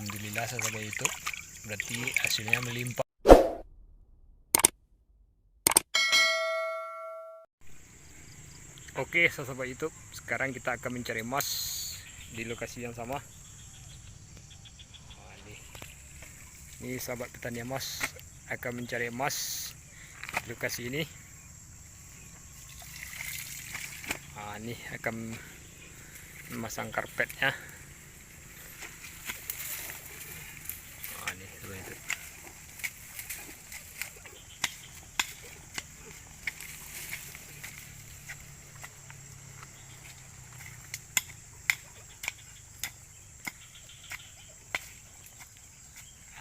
Alhamdulillah sahabat YouTube, berarti hasilnya melimpah. Oke sahabat YouTube, sekarang kita akan mencari emas di lokasi yang sama. Ini sahabat petani emas akan mencari emas di lokasi ini. Ini akan memasang karpetnya. Ini seperti itu.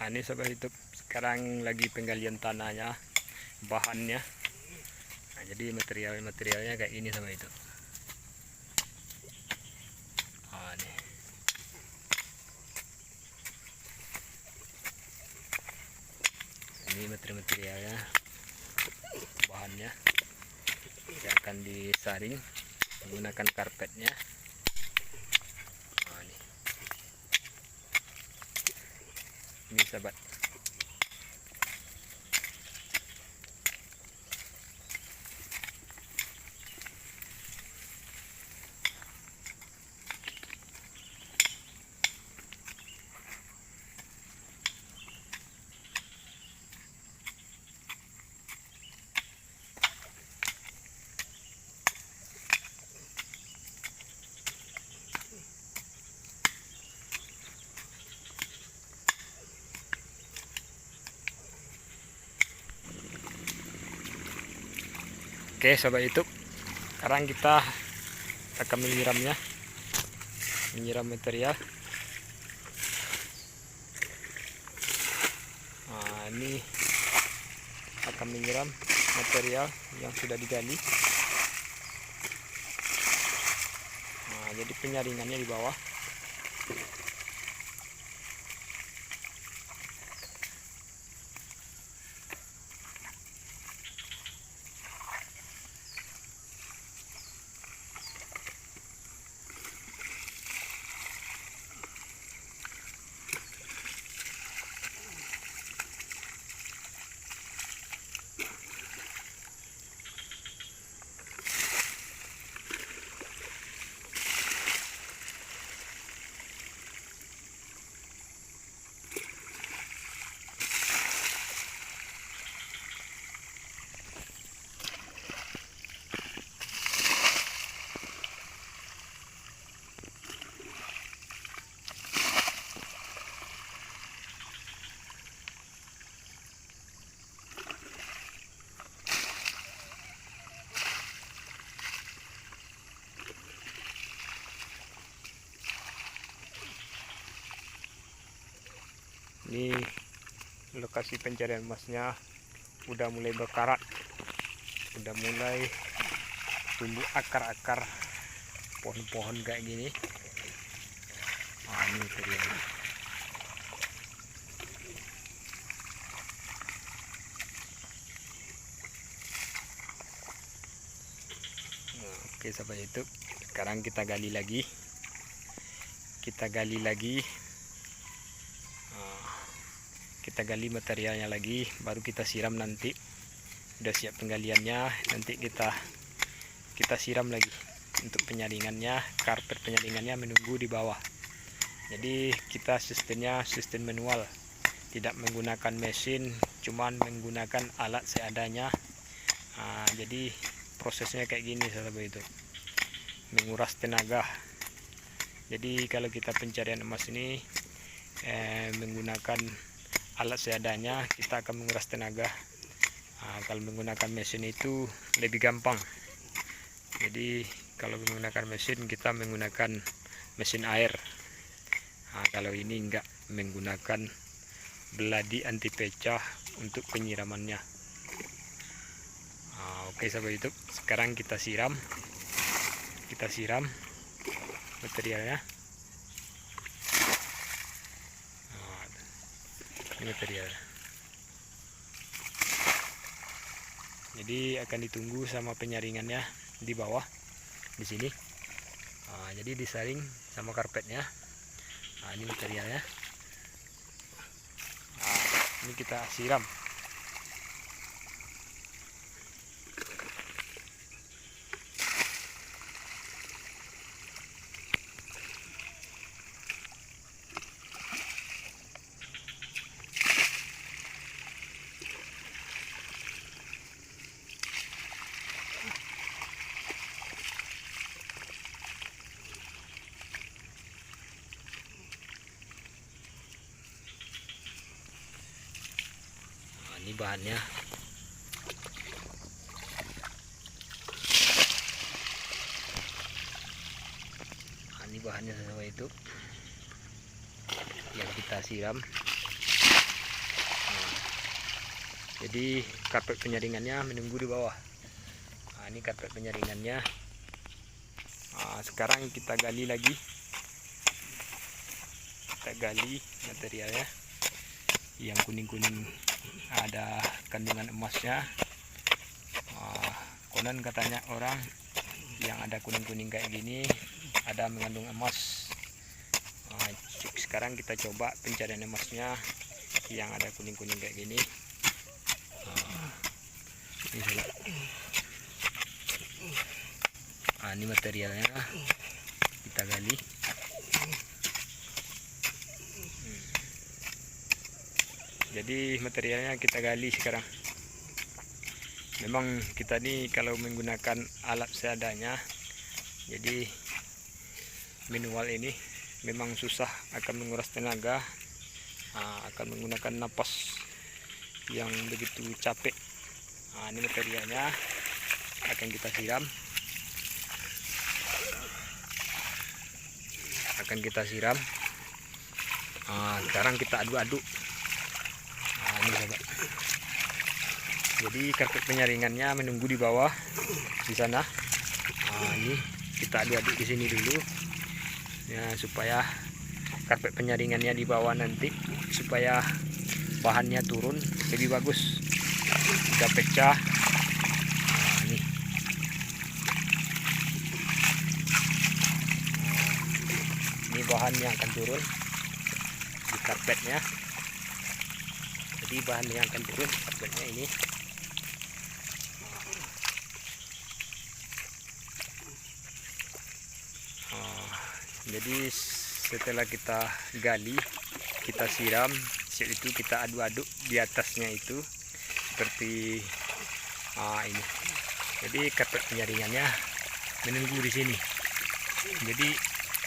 Ini sahabat YouTube, sekarang lagi penggalian tanahnya, bahannya. Jadi materialnya kayak ini sahabat YouTube. Ini materialnya, bahannya yang akan disaring menggunakan karpetnya. Ini sahabat. Oke sahabat YouTube, sekarang kita akan menyiramnya, menyiram material. Ini akan menyiram material yang sudah digali. Jadi penyaringannya di bawah. Ini lokasi pencarian emasnya udah mulai berkarat, udah mulai tumbuh akar-akar pohon-pohon kayak gini. Ini materialnya. Oke sahabat YouTube, sekarang kita gali lagi. Kita gali materialnya lagi, baru kita siram nanti. Udah siap penggaliannya, nanti kita siram lagi untuk penyaringannya. Karpet penyaringannya menunggu di bawah. Jadi kita sistemnya sistem manual, tidak menggunakan mesin, cuman menggunakan alat seadanya. Jadi prosesnya kayak gini sahabat itu, menguras tenaga. Jadi kalau kita pencarian emas ini menggunakan alat seadanya, kita akan menguras tenaga. Kalau menggunakan mesin itu lebih gampang. Jadi kalau menggunakan mesin, kita menggunakan mesin air. Kalau ini enggak, menggunakan beladi anti pecah untuk penyiramannya. Oke sahabat YouTube, sekarang kita siram materialnya. Ini material. Jadi akan ditunggu sama penyaringannya di bawah di sini. Jadi disaring sama karpetnya. Ini materialnya. Ini kita siram. Ini bahannya. Ini bahannya sesuai itu yang kita siram. Jadi karpet penyaringannya menunggu di bawah. Ini karpet penyaringannya. Sekarang kita gali lagi. Kita gali materialnya. Yang kuning-kuning ada kandungan emasnya. Konon katanya orang yang ada kuning-kuning kayak gini ada mengandung emas. Sekarang kita coba pencarian emasnya yang ada kuning-kuning kayak gini. Ini materialnya kita gali. Jadi materialnya kita gali sekarang. Memang kita nih kalau menggunakan alat seadanya, jadi manual ini memang susah, akan menguras tenaga, akan menggunakan napas yang begitu capek. Ini materialnya akan kita siram. Sekarang kita aduk-aduk. Ini sahabat. Jadi karpet penyaringannya menunggu di bawah di sana. Ini kita aduk-aduk di sini dulu ya, supaya karpet penyaringannya di bawah nanti supaya bahannya turun lebih bagus. Kita pecah. Ini bahan yang akan turun di karpetnya. Jadi bahan yang akan turun di karpetnya ini. Jadi setelah kita gali, kita siram, setelah itu kita aduk-aduk di atasnya itu seperti ini. Jadi karpet penyaringannya menunggu di sini. Jadi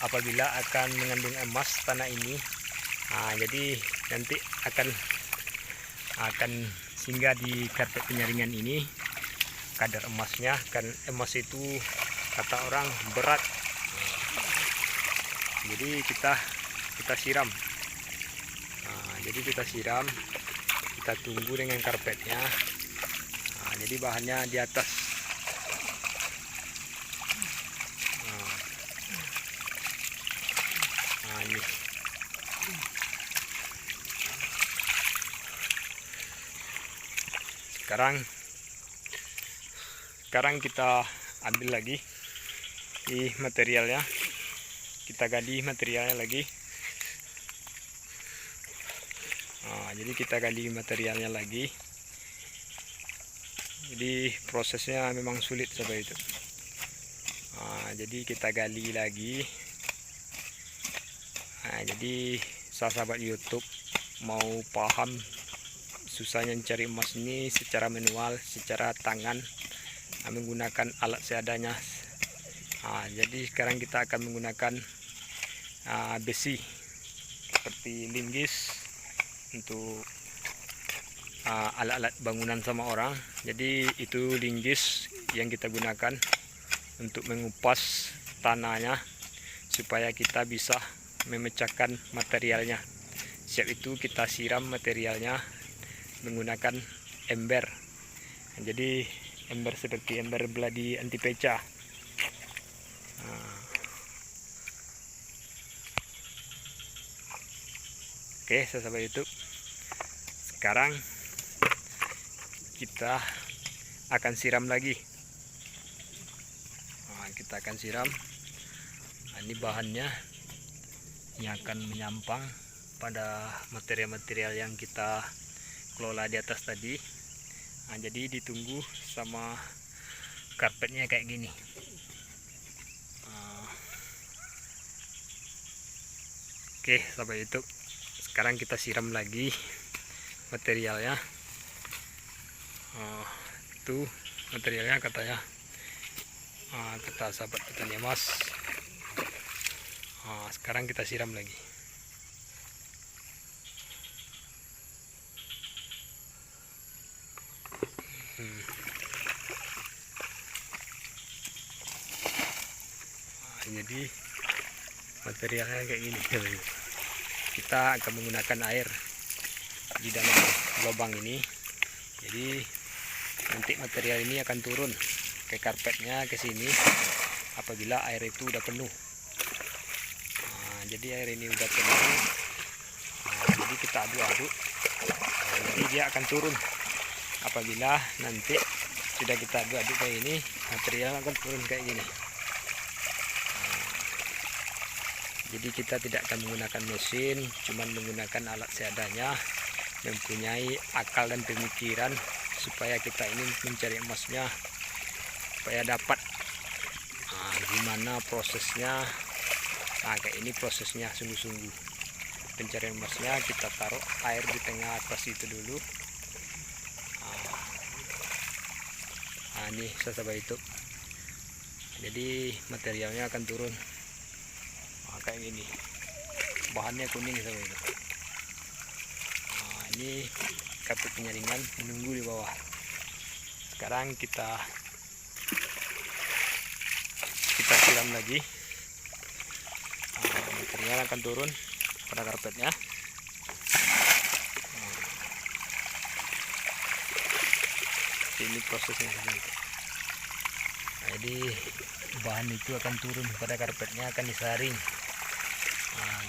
apabila akan mengandung emas tanah ini, jadi nanti akan singgah di karpet penyaringan ini kadar emasnya. Kan emas itu kata orang berat. Jadi kita siram. Jadi kita siram, kita tunggu dengan karpetnya. Jadi bahannya di atas. Ini. Sekarang kita ambil lagi di materialnya. Kita gali materialnya lagi. Jadi kita gali materialnya lagi. Jadi prosesnya memang sulit seperti itu. Jadi kita gali lagi. Jadi sahabat YouTube mau paham susahnya mencari emas ini secara manual, secara tangan, menggunakan alat seadanya. Jadi sekarang kita akan menggunakan besi seperti linggis untuk alat-alat bangunan sama orang. Jadi itu linggis yang kita gunakan untuk mengupas tanahnya supaya kita bisa memecahkan materialnya. Siap itu kita siram materialnya menggunakan ember. Jadi ember seperti ember beladi anti pecah. Oke, sahabat YouTube, sekarang kita akan siram lagi. Kita akan siram. Ini bahannya yang akan menyampang pada material-material yang kita kelola di atas tadi. Nah, jadi ditunggu sama karpetnya kayak gini. Oke, sahabat YouTube, sekarang kita siram lagi materialnya. Itu materialnya katanya, kata sahabat petani emas. Sekarang kita siram lagi. Jadi materialnya kayak gini. Kita akan menggunakan air di dalam lubang ini. Jadi nanti material ini akan turun ke karpetnya ke sini apabila air itu udah penuh. Jadi air ini udah penuh. Jadi kita aduk-aduk. Jadi dia akan turun apabila nanti sudah kita aduk-aduk kayak ini, material akan turun kayak gini. Jadi kita tidak akan menggunakan mesin, cuman menggunakan alat seadanya, mempunyai akal dan pemikiran supaya kita ini mencari emasnya, supaya dapat. Gimana prosesnya? Kayak ini prosesnya sungguh-sungguh. Pencarian emasnya kita taruh air di tengah atas itu dulu. Ini sahabat YouTube. Jadi materialnya akan turun. Kayak gini, bahannya kuning sahabat itu. Ini karpet penyaringan menunggu di bawah. Sekarang kita siram lagi. Material akan turun pada karpetnya. Ini prosesnya sahabat itu. Jadi bahan itu akan turun pada karpetnya, akan disaring.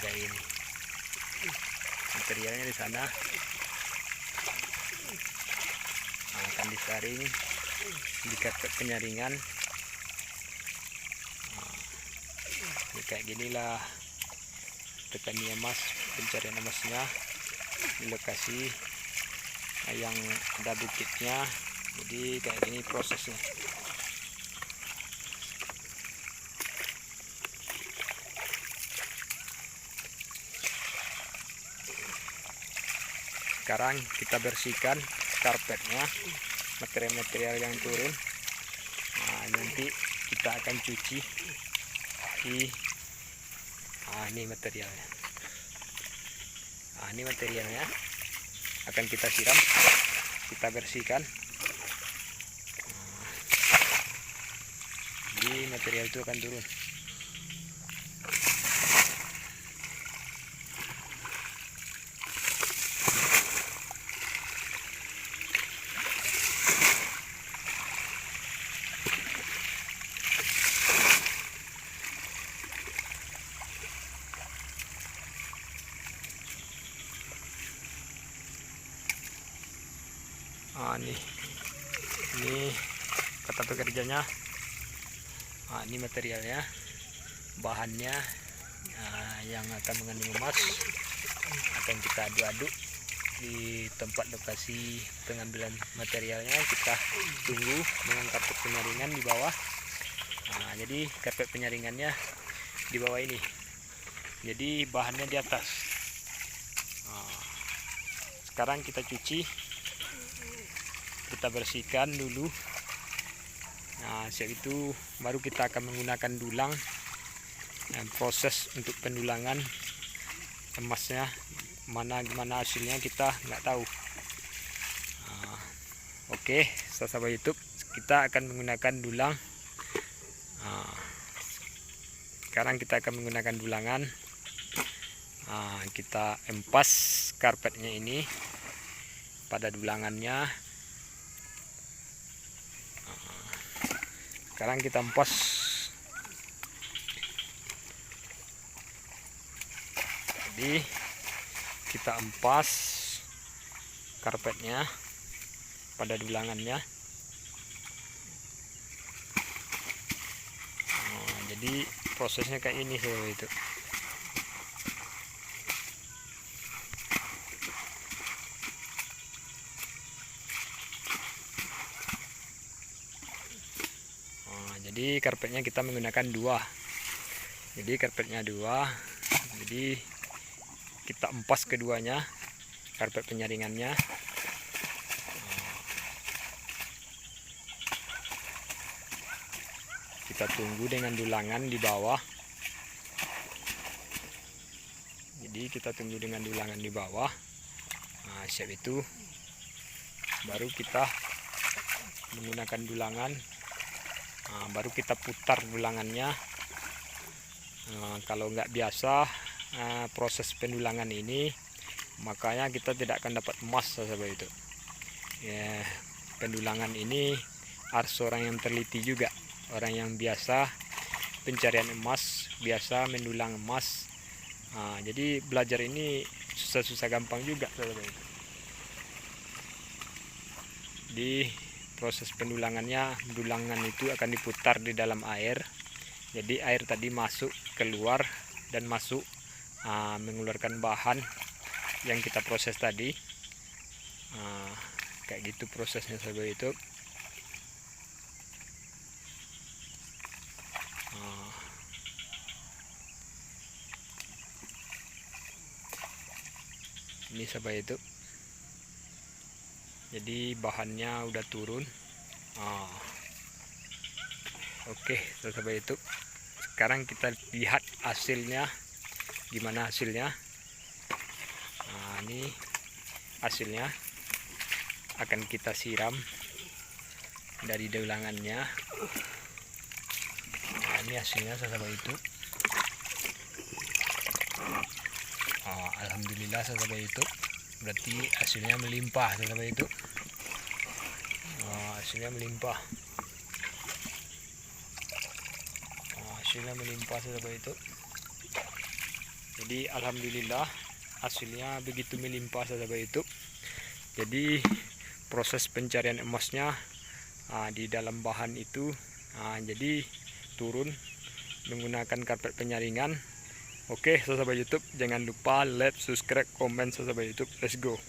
Kayak ini materialnya di sana, akan disaring di karpet penyaringan. Kayak ginilah petani emas, pencarian emasnya di lokasi yang ada bukitnya. Jadi kayak gini prosesnya. Sekarang kita bersihkan karpetnya, material-material yang turun. Nanti kita akan cuci di ini materialnya. Ini materialnya akan kita siram, kita bersihkan. Jadi material itu akan turun. Ini kata pekerjanya. Ini materialnya, bahannya yang akan mengandung emas akan kita aduk-aduk di tempat lokasi pengambilan materialnya. Kita tunggu dengan karpet penyaringan di bawah. Jadi karpet penyaringannya di bawah ini, jadi bahannya di atas. Sekarang kita cuci, kita bersihkan dulu. Setelah itu baru kita akan menggunakan dulang. Proses untuk pendulangan emasnya gimana hasilnya kita nggak tahu. Oke, sahabat YouTube, kita akan menggunakan dulang. Sekarang kita akan menggunakan dulangan. Kita empas karpetnya ini pada dulangannya. Sekarang kita empas. Jadi kita empas karpetnya pada dulangannya. Jadi prosesnya kayak ini seperti itu. Jadi karpetnya kita menggunakan 2. Jadi karpetnya 2. Jadi kita empas keduanya, karpet penyaringannya. Kita tunggu dengan dulangan di bawah. Jadi kita tunggu dengan dulangan di bawah. Nah, siap itu baru kita menggunakan dulangan. Nah, baru kita putar dulangannya. Nah, kalau nggak biasa proses pendulangan ini, makanya kita tidak akan dapat emas, sahabat itu. Ya, pendulangan ini harus orang yang teliti juga, orang yang biasa pencarian emas, biasa mendulang emas. Nah, jadi belajar ini susah-susah gampang juga, sahabat itu. Di proses pendulangannya, dulangan itu akan diputar di dalam air. Jadi air tadi masuk, keluar, dan masuk mengeluarkan bahan yang kita proses tadi. Kayak gitu prosesnya, sahabat itu. Ini sahabat itu. Jadi bahannya udah turun. Oke, sahabat itu. Sekarang kita lihat hasilnya, gimana hasilnya. Nah, ini hasilnya akan kita siram dari dulangannya. Nah, ini hasilnya, sahabat itu. Alhamdulillah, sahabat itu. Berarti hasilnya melimpah, sahabat itu. Hasilnya melimpah. Hasilnya melimpah, sahabat itu. Jadi alhamdulillah hasilnya begitu melimpah, sahabat itu. Jadi proses pencarian emasnya di dalam bahan itu, jadi turun menggunakan karpet penyaringan. Oke, sahabat YouTube, jangan lupa like, subscribe, komen, sahabat YouTube. Let's go.